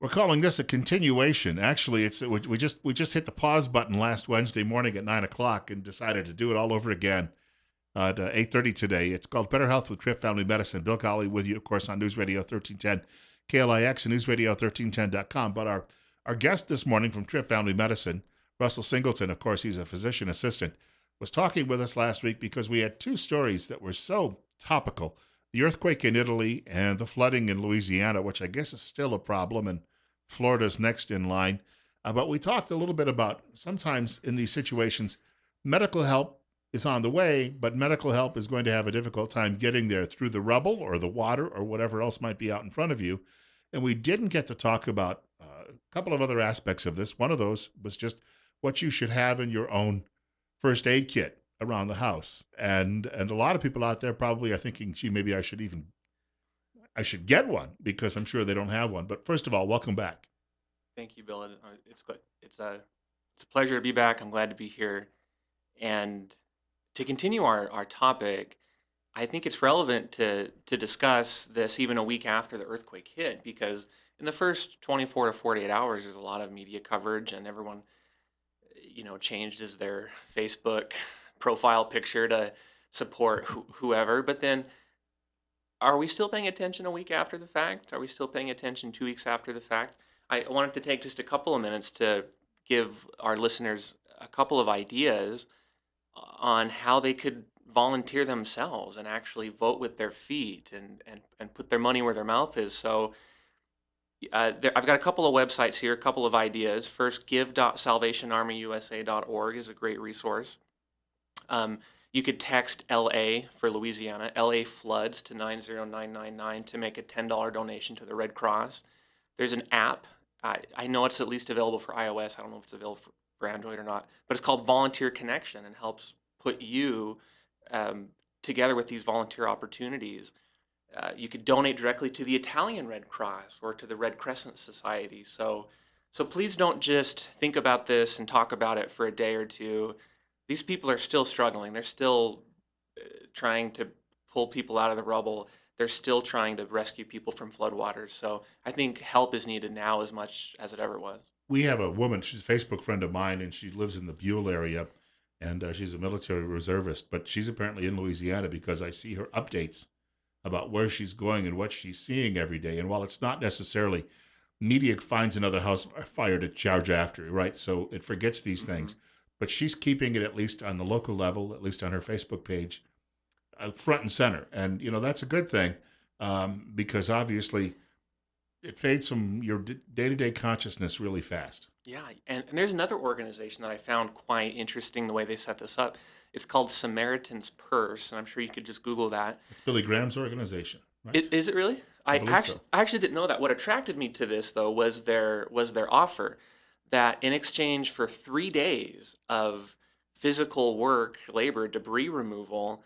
We're calling this a continuation. Actually, we just hit the pause button last Wednesday morning at 9 o'clock and decided to do it all over again at 8:30 today. It's called Better Health with Trip Family Medicine. Bill Colley with you, of course, on News Radio 1310 KLIX and NewsRadio1310.com. But our guest this morning from Trip Family Medicine, Russell Singleton, of course, he's a physician assistant, was talking with us last week because we had two stories that were so topical: the earthquake in Italy and the flooding in Louisiana, which I guess is still a problem, and Florida's next in line. But we talked a little bit about sometimes in these situations, medical help is on the way, but medical help is going to have a difficult time getting there through the rubble or the water or whatever else might be out in front of you. And we didn't get to talk about a couple of other aspects of this. One of those was just what you should have in your own first aid kit around the house. And a lot of people out there probably are thinking, gee, maybe I should get one because I'm sure they don't have one. But first of all, welcome back. Thank you, Bill. It's good. It's a pleasure to be back. I'm glad to be here. And to continue our topic, I think it's relevant to discuss this even a week after the earthquake hit, because in the first 24 to 48 hours, there's a lot of media coverage, and everyone, changed as their Facebook profile picture to support whoever. But then, are we still paying attention a week after the fact? Are we still paying attention 2 weeks after the fact? I wanted to take just a couple of minutes to give our listeners a couple of ideas on how they could volunteer themselves and actually vote with their feet and put their money where their mouth is. So I've got a couple of websites here, a couple of ideas. First, give.salvationarmyusa.org is a great resource. Um, you could text LA for Louisiana, LA floods to 90999 to make a $10 donation to the Red Cross. There's an app. I know it's at least available for iOS. I don't know if it's available for Android or not, but it's called Volunteer Connection and helps put you um, together with these volunteer opportunities. You could donate directly to the Italian Red Cross or to the Red Crescent Society. So please don't just think about this and talk about it for a day or two. These people are still struggling. They're still trying to pull people out of the rubble. They're still trying to rescue people from floodwaters. So I think help is needed now as much as it ever was. We have a woman, she's a Facebook friend of mine, and she lives in the Buell area, and she's a military reservist, but she's apparently in Louisiana because I see her updates about where she's going and what she's seeing every day. And while it's not necessarily media finds another house fire to charge after, right? So it forgets these Hmm. things, but she's keeping it at least on the local level, at least on her Facebook page, front and center. And that's a good thing because obviously it fades from your day-to-day consciousness really fast. Yeah, and there's another organization that I found quite interesting the way they set this up. It's called Samaritan's Purse, and I'm sure you could just Google that. It's Billy Graham's organization, right? Is it really? I I believe actually so. I actually didn't know that. What attracted me to this though was their offer that in exchange for 3 days of physical work, labor, debris removal,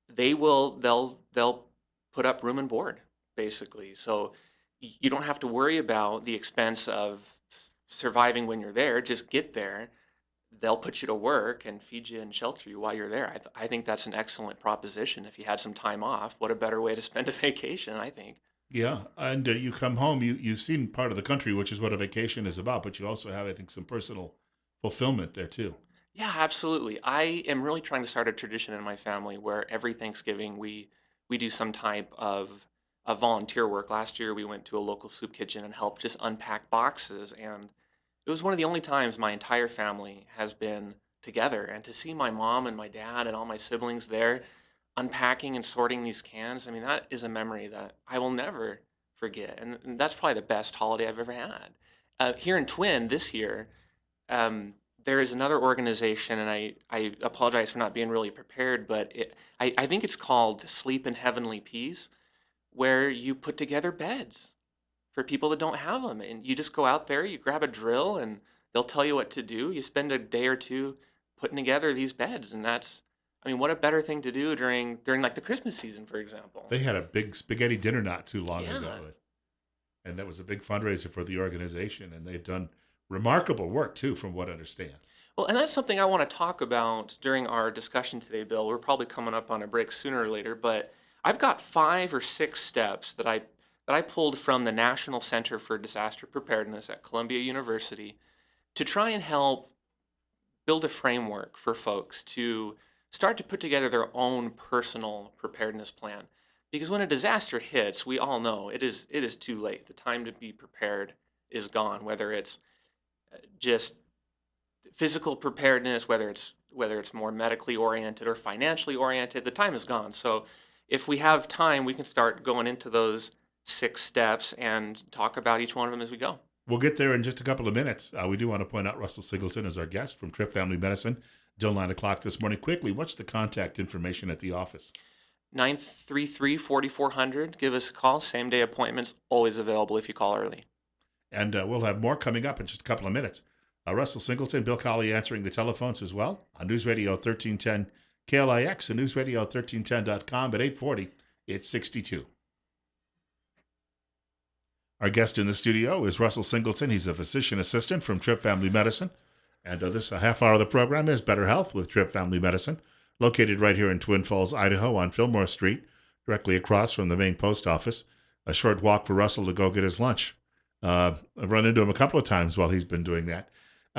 they'll put up room and board basically. So you don't have to worry about the expense of surviving when you're there. Just get there. They'll put you to work and feed you and shelter you while you're there. I think that's an excellent proposition. If you had some time off, what a better way to spend a vacation, I think. Yeah, and you come home, you've seen part of the country, which is what a vacation is about, but you also have, I think, some personal fulfillment there too. Yeah, absolutely. I am really trying to start a tradition in my family where every Thanksgiving we do some type of volunteer work. Last year we went to a local soup kitchen and helped just unpack boxes, and it was one of the only times my entire family has been together. And to see my mom and my dad and all my siblings there unpacking and sorting these cans, I mean, that is a memory that I will never forget. And that's probably the best holiday I've ever had. Here in Twin this year, um, there is another organization, and I apologize for not being really prepared, but I think it's called Sleep in Heavenly Peace, where you put together beds for people that don't have them. And you just go out there, you grab a drill, and they'll tell you what to do. You spend a day or two putting together these beds, and I mean, what a better thing to do during like the Christmas season, for example. They had a big spaghetti dinner not too long Yeah. ago, and that was a big fundraiser for the organization, and they've done remarkable work too, from what I understand. Well, and that's something I want to talk about during our discussion today, Bill. We're probably coming up on a break sooner or later, but I've got 5 or 6 steps that I pulled from the National Center for Disaster Preparedness at Columbia University to try and help build a framework for folks to start to put together their own personal preparedness plan. Because when a disaster hits, we all know it is too late. The time to be prepared is gone, whether it's just physical preparedness, whether it's more medically oriented or financially oriented, the time is gone. So if we have time, we can start going into those 6 steps and talk about each one of them as we go. We'll get there in just a couple of minutes. We do want to point out Russell Singleton as our guest from Trip Family Medicine till 9 o'clock this morning. Quickly, what's the contact information at the office? 933-4400. Give us a call. Same day appointments always available if you call early. And we'll have more coming up in just a couple of minutes. Russell Singleton, Bill Colley answering the telephones as well on News Radio 1310 KLIX and News Radio 1310.com at 840. It's 62. Our guest in the studio is Russell Singleton. He's a physician assistant from Trip Family Medicine. And this half hour of the program is Better Health with Trip Family Medicine, located right here in Twin Falls, Idaho on Fillmore Street, directly across from the main post office. A short walk for Russell to go get his lunch. I've run into him a couple of times while he's been doing that.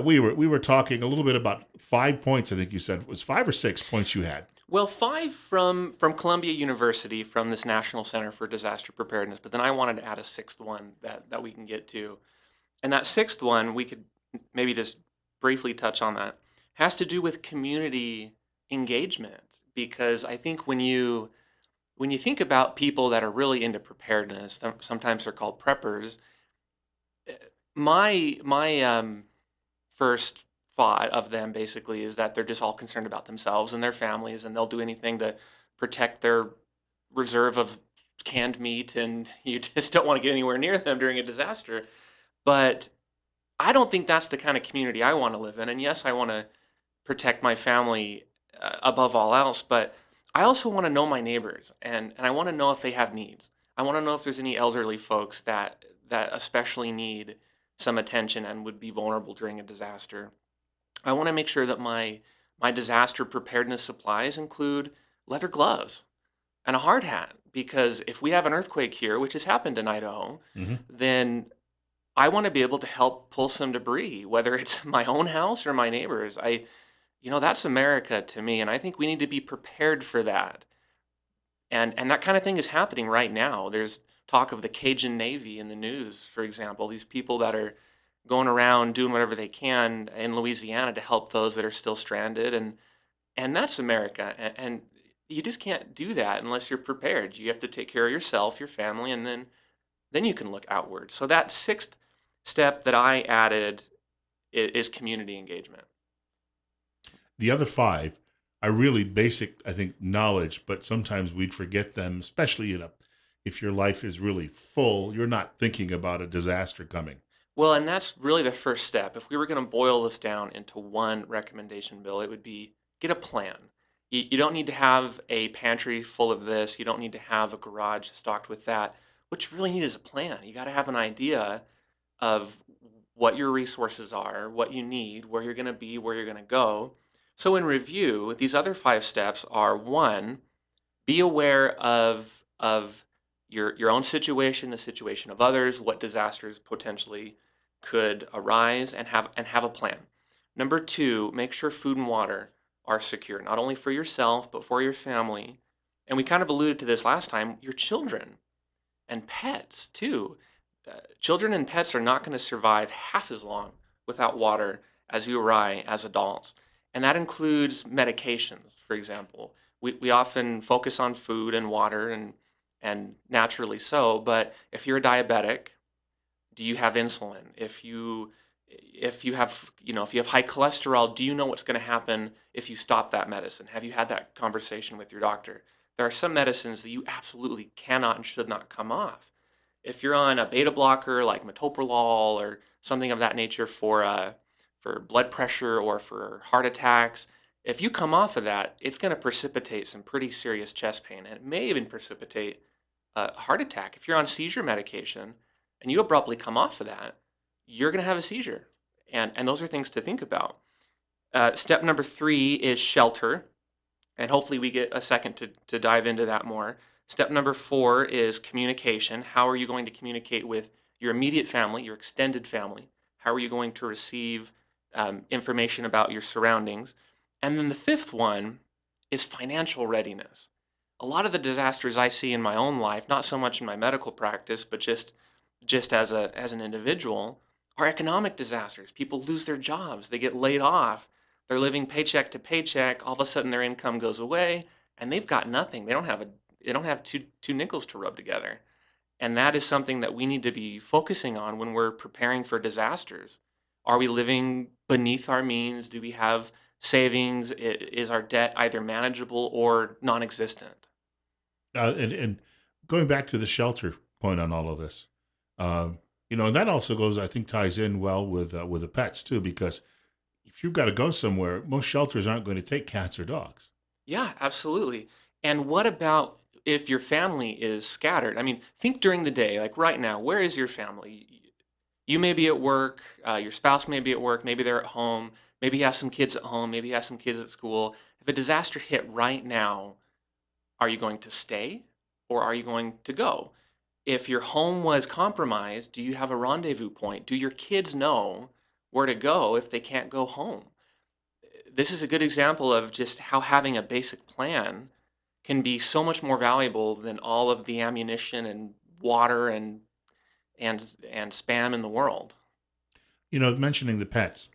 We were talking a little bit about 5 points. I think you said it was 5 or 6 points you had. Well, 5 from Columbia University from this National Center for Disaster Preparedness, but then I wanted to add a sixth one that we can get to. And that sixth one, we could maybe just briefly touch on that, has to do with community engagement. Because I think when you think about people that are really into preparedness, sometimes they're called preppers. eh, my first thought of them basically is that they're just all concerned about themselves and their families, and they'll do anything to protect their reserve of canned meat, and you just don't want to get anywhere near them during a disaster. But I don't think that's the kind of community I want to live in. And yes, I want to protect my family above all else, but I also want to know my neighbors, and I want to know if they have needs. I want to know if there's any elderly folks that especially need some attention and would be vulnerable during a disaster. I want to make sure that my disaster preparedness supplies include leather gloves and a hard hat, because if we have an earthquake here, which has happened in Idaho, Mm-hmm. then I want to be able to help pull some debris, whether it's my own house or my neighbors. That's America to me, and I think we need to be prepared for that. And that kind of thing is happening right now. There's talk of the Cajun Navy in the news, for example. These people that are going around doing whatever they can in Louisiana to help those that are still stranded, and that's America. And you just can't do that unless you're prepared. You have to take care of yourself, your family, and then you can look outward. So that sixth step that I added is community engagement. The other five are really basic, I think, knowledge, but sometimes we'd forget them, especially if your life is really full, you're not thinking about a disaster coming. Well, and that's really the first step. If we were going to boil this down into one recommendation, Bill, it would be get a plan. You don't need to have a pantry full of this. You don't need to have a garage stocked with that. What you really need is a plan. You got to have an idea of what your resources are, what you need, where you're going to be, where you're going to go. So, in review, these other 5 steps are: one, be aware of your own situation, the situation of others, what disasters potentially could arise, and have a plan. Number two, make sure food and water are secure, not only for yourself but for your family. And we kind of alluded to this last time, your children and pets too. Children and pets are not going to survive half as long without water as you or I as adults. And that includes medications, for example. We often focus on food and water, and naturally so, but if you're a diabetic, do you have insulin? If you have high cholesterol, do you know what's going to happen if you stop that medicine? Have you had that conversation with your doctor? There are some medicines that you absolutely cannot and should not come off. If you're on a beta blocker like metoprolol or something of that nature for blood pressure or for heart attacks, if you come off of that, it's going to precipitate some pretty serious chest pain, and it may even precipitate a heart attack. If you're on seizure medication and you abruptly come off of that, you're going to have a seizure, and those are things to think about. Step number 3 is shelter, and hopefully we get a second to dive into that more. Step number 4 is communication. How are you going to communicate with your immediate family, your extended family? How are you going to receive information about your surroundings? And then the fifth one is financial readiness. A lot of the disasters I see in my own life, not so much in my medical practice, but just as an individual, are economic disasters. People lose their jobs, they get laid off, they're living paycheck to paycheck. All of a sudden, their income goes away, and they've got nothing. They don't have two nickels to rub together. And that is something that we need to be focusing on when we're preparing for disasters. Are we living beneath our means? Do we have savings? Is our debt either manageable or non-existent? And going back to the shelter point on all of this, uh, and that also goes, I think, ties in well with the pets too, because if you've got to go somewhere, most shelters aren't going to take cats or dogs. Yeah, absolutely. And what about if your family is scattered? I mean, think during the day, like right now, where is your family? You may be at work, your spouse may be at work, maybe they're at home, maybe you have some kids at home, maybe you have some kids at school. If a disaster hit right now, are you going to stay or are you going to go? If your home was compromised, do you have a rendezvous point? Do your kids know where to go if they can't go home? This is a good example of just how having a basic plan can be so much more valuable than all of the ammunition and water and spam in the world. Mentioning the pets,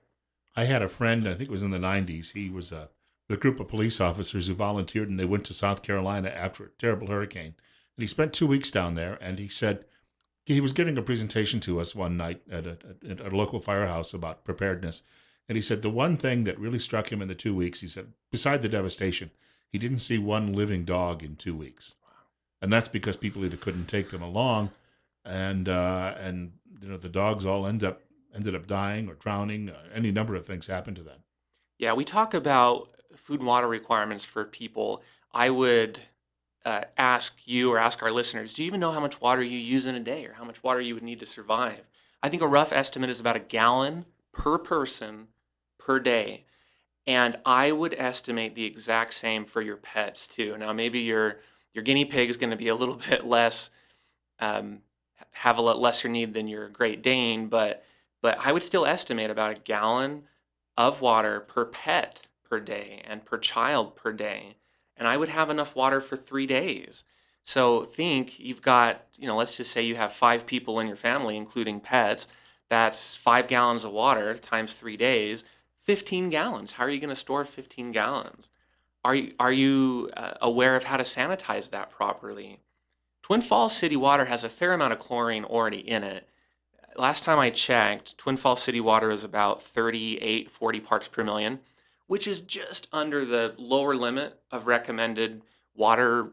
I had a friend, I think it was in the 90s. He was the group of police officers who volunteered, and they went to South Carolina after a terrible hurricane. And he spent 2 weeks down there, and he said he was giving a presentation to us one night at a local firehouse about preparedness. And he said the one thing that really struck him in the 2 weeks, he said, beside the devastation, he didn't see one living dog in 2 weeks. And that's because people either couldn't take them along, and the dogs all ended up dying or drowning. Any number of things happened to them. Yeah, we talk about food and water requirements for people. I would ask you or ask our listeners, do you even know how much water you use in a day or how much water you would need to survive? I think a rough estimate is about a gallon per person per day. And I would estimate the exact same for your pets too. Now, maybe your guinea pig is going to be a little bit less um, have a lot lesser need than your Great Dane, but I would still estimate about a gallon of water per pet per day and per child per day, and I would have enough water for 3 days. So think you've got, let's just say you have 5 people in your family, including pets. That's 5 gallons of water times 3 days, 15 gallons. How are you going to store 15 gallons? Are you aware of how to sanitize that properly? Twin Falls city water has a fair amount of chlorine already in it. Last time I checked, Twin Falls city water is about 38, 40 parts per million, which is just under the lower limit of recommended water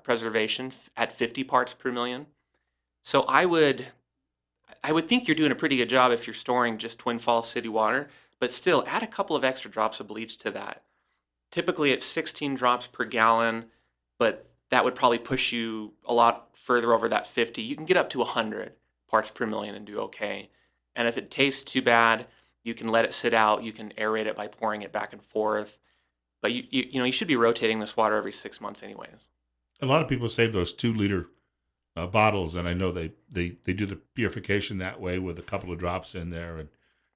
preservation at 50 parts per million. So I would think you're doing a pretty good job if you're storing just Twin Falls city water, but still add a couple of extra drops of bleach to that. Typically, it's 16 drops per gallon, but that would probably push you a lot further over that 50. You can get up to 100 parts per million and do okay. And if it tastes too bad, you can let it sit out. You can aerate it by pouring it back and forth. But you should be rotating this water every 6 months anyways. A lot of people save those 2 liter bottles, and I know they do the purification that way with a couple of drops in there,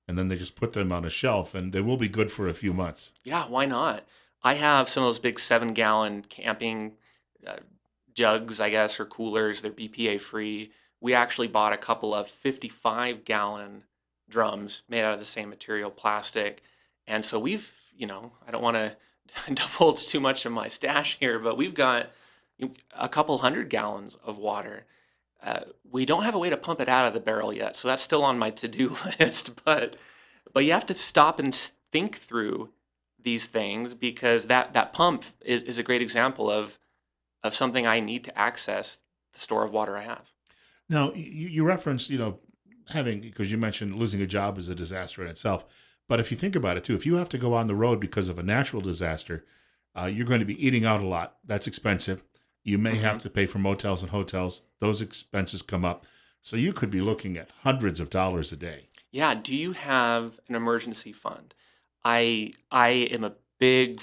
and then they just put them on a shelf, and they will be good for a few months. Yeah, why not? I have some of those big 7 gallon camping uh, jugs, I guess, or coolers. They're BPA free. We actually bought a couple of 55-gallon drums made out of the same material, plastic. And so I don't want to divulge too much of my stash here, but we've got a couple 100 gallons of water. We don't have a way to pump it out of the barrel yet, so that's still on my to-do list. But you have to stop and think through these things because that pump is a great example of something I need to access the store of water I have. Now, you referenced, having, because you mentioned losing a job is a disaster in itself. But if you think about it too, if you have to go on the road because of a natural disaster, you're going to be eating out a lot. That's expensive. You may Hmm. have to pay for motels and hotels. Those expenses come up. So you could be looking at hundreds of dollars a day. Yeah, do you have an emergency fund? I am a big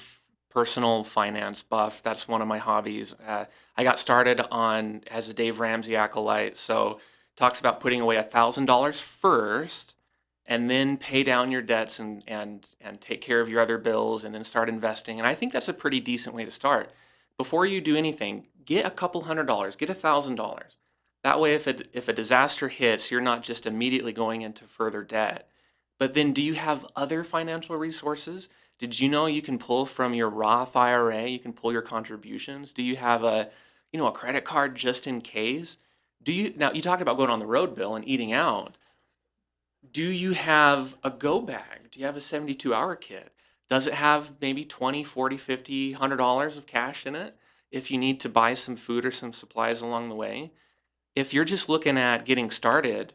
personal finance buff. That's one of my hobbies. I got started on as a Dave Ramsey acolyte, so talks about putting away $1,000 first, and then pay down your debts and take care of your other bills, and then start investing. And I think that's a pretty decent way to start. Before you do anything, get a couple $100, get $1,000. That way, if a disaster hits, you're not just immediately going into further debt. But then, do you have other financial resources? Did you know you can pull from your Roth IRA? You can pull your contributions. Do you have a credit card just in case? Now you talked about going on the road, Bill, and eating out. Do you have a go bag? Do you have a 72-hour kit? Does it have maybe 20, 40, 50, $100 of cash in it if you need to buy some food or some supplies along the way? If you're just looking at getting started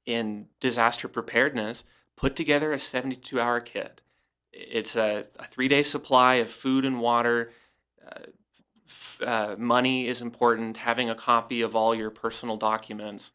in disaster preparedness, put together a 72-hour kit. It's a 3-day supply of food and water. Uh, Money is important. Having a copy of all your personal documents,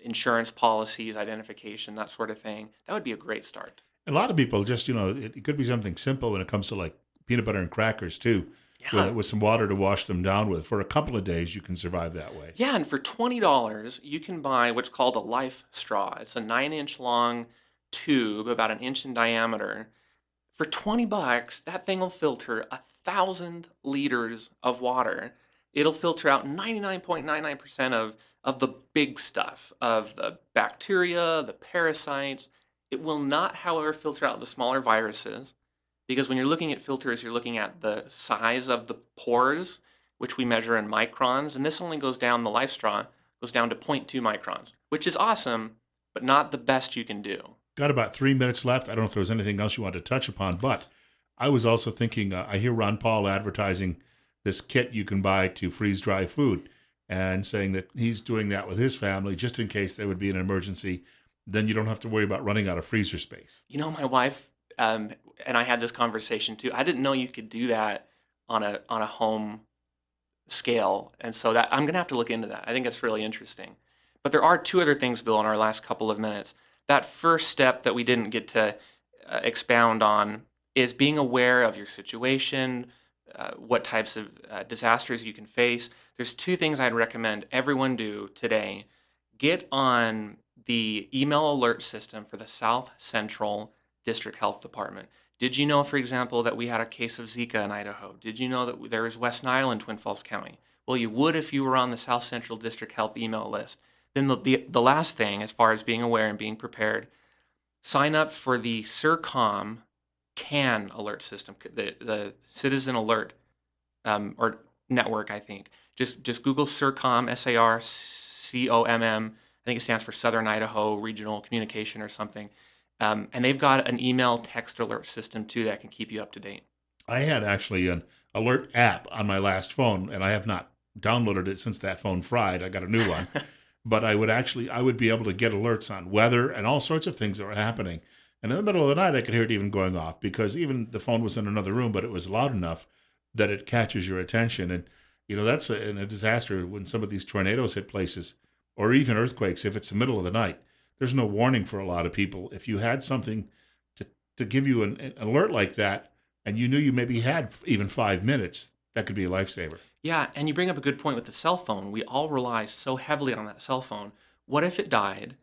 insurance policies, identification, that sort of thing. That would be a great start. A lot of people just, it could be something simple when it comes to like peanut butter and crackers too, with Yeah. with some water to wash them down with. For a couple of days, you can survive that way. Yeah, and for $20, you can buy what's called a life straw. It's a 9-inch long tube, about an inch in diameter. For 20 bucks, that thing will filter 1,000 liters of water. It'll filter out 99.99% of the big stuff, of the bacteria, the parasites. It will not, however, filter out the smaller viruses, because when you're looking at filters, you're looking at the size of the pores, which we measure in microns, and this only goes down, the life straw goes down to zero point 0.2 microns, which is awesome, but not the best you can do. Got about 3 minutes left. I don't know if there was anything else you wanted to touch upon, but I was also thinking. I hear Ron Paul advertising this kit you can buy to freeze dry food, and saying that he's doing that with his family just in case there would be an emergency. Then you don't have to worry about running out of freezer space. My wife um, and I had this conversation too. I didn't know you could do that on a home scale, and so that I'm gonna have to look into that. I think that's really interesting. But there are two other things, Bill, in our last couple of minutes. That first step that we didn't get to expound on is being aware of your situation, what types of disasters you can face. There's two things I'd recommend everyone do today. Get on the email alert system for the South Central District Health Department. Did you know, for example, that we had a case of Zika in Idaho? Did you know that there is West Nile in Twin Falls County? Well, you would if you were on the South Central District Health email list. Then the last thing, as far as being aware and being prepared, sign up for the CIRCOM CAN alert system, the Citizen Alert or network, I think. Just Google CIRCOM, SARCOMM. I think it stands for Southern Idaho Regional Communication or something. And they've got an email text alert system too that can keep you up to date. I had actually an alert app on my last phone, and I have not downloaded it since that phone fried. I got a new one, but I would be able to get alerts on weather and all sorts of things that were happening. And in the middle of the night, I could hear it even going off because even the phone was in another room, but it was loud enough that it catches your attention. And that's in a disaster when some of these tornadoes hit places, or even earthquakes. If it's the middle of the night, there's no warning for a lot of people. If you had something to to give you an alert like that, and you knew you maybe had even 5 minutes, that could be a lifesaver. Yeah, and you bring up a good point with the cell phone. We all rely so heavily on that cell phone. What if it died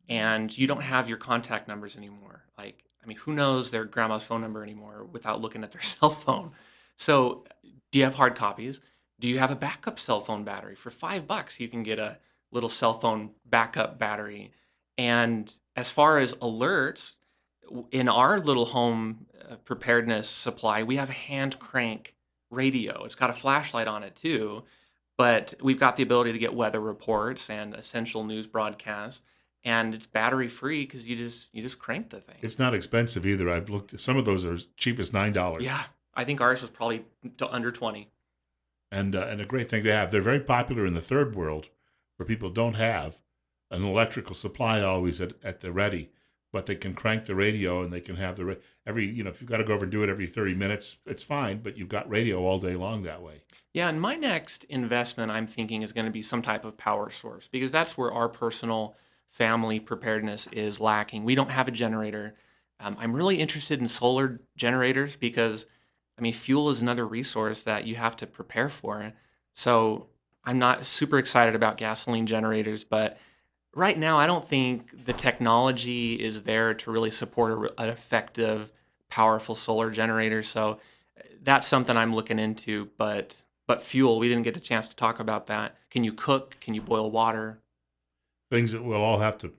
and you don't have your contact numbers anymore? Like, I mean, who knows their grandma's phone number anymore without looking at their cell phone? So, do you have hard copies? Do you have a backup cell phone battery? For $5, you can get a little cell phone backup battery. And as far as alerts, in our little home preparedness supply, we have a hand crank radio. It's got a flashlight on it too, but we've got the ability to get weather reports and essential news broadcasts, and it's battery free because you just crank the thing. It's not expensive either. I've looked. Some of those are as cheap as $9, Yeah, I think ours was probably under 20. and a great thing to have. They're very popular in the third world, where people don't have an electrical supply always at the ready, but they can crank the radio and they can have every if you've got to go over and do it every 30 minutes, it's fine, but you've got radio all day long that way. Yeah, and my next investment I'm thinking is going to be some type of power source because that's where our personal family preparedness is lacking. We don't have a generator. I'm really interested in solar generators because I mean, fuel is another resource that you have to prepare for. So I'm not super excited about gasoline generators, but right now I don't think the technology is there to really support an effective, powerful solar generator. So that's something I'm looking into. But fuel, we didn't get a chance to talk about that. Can you cook? Can you boil water? Things that we'll all have to.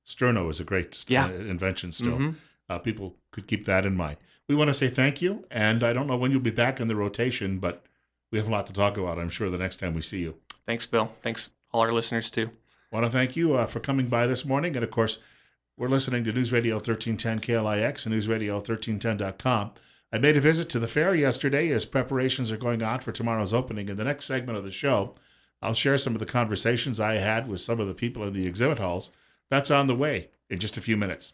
Sterno is a great Yeah. invention still. Mm-hmm. People could keep that in mind. We want to say thank you, and I don't know when you'll be back in the rotation, but we have a lot to talk about, I'm sure, the next time we see you. Thanks, Bill. Thanks all our listeners too. Want to thank you for coming by this morning. And of course, we're listening to News Radio 1310 KLIX and newsradio1310.com. I made a visit to the fair yesterday as preparations are going on for tomorrow's opening. In the next segment of the show, I'll share some of the conversations I had with some of the people in the exhibit halls. That's on the way in just a few minutes.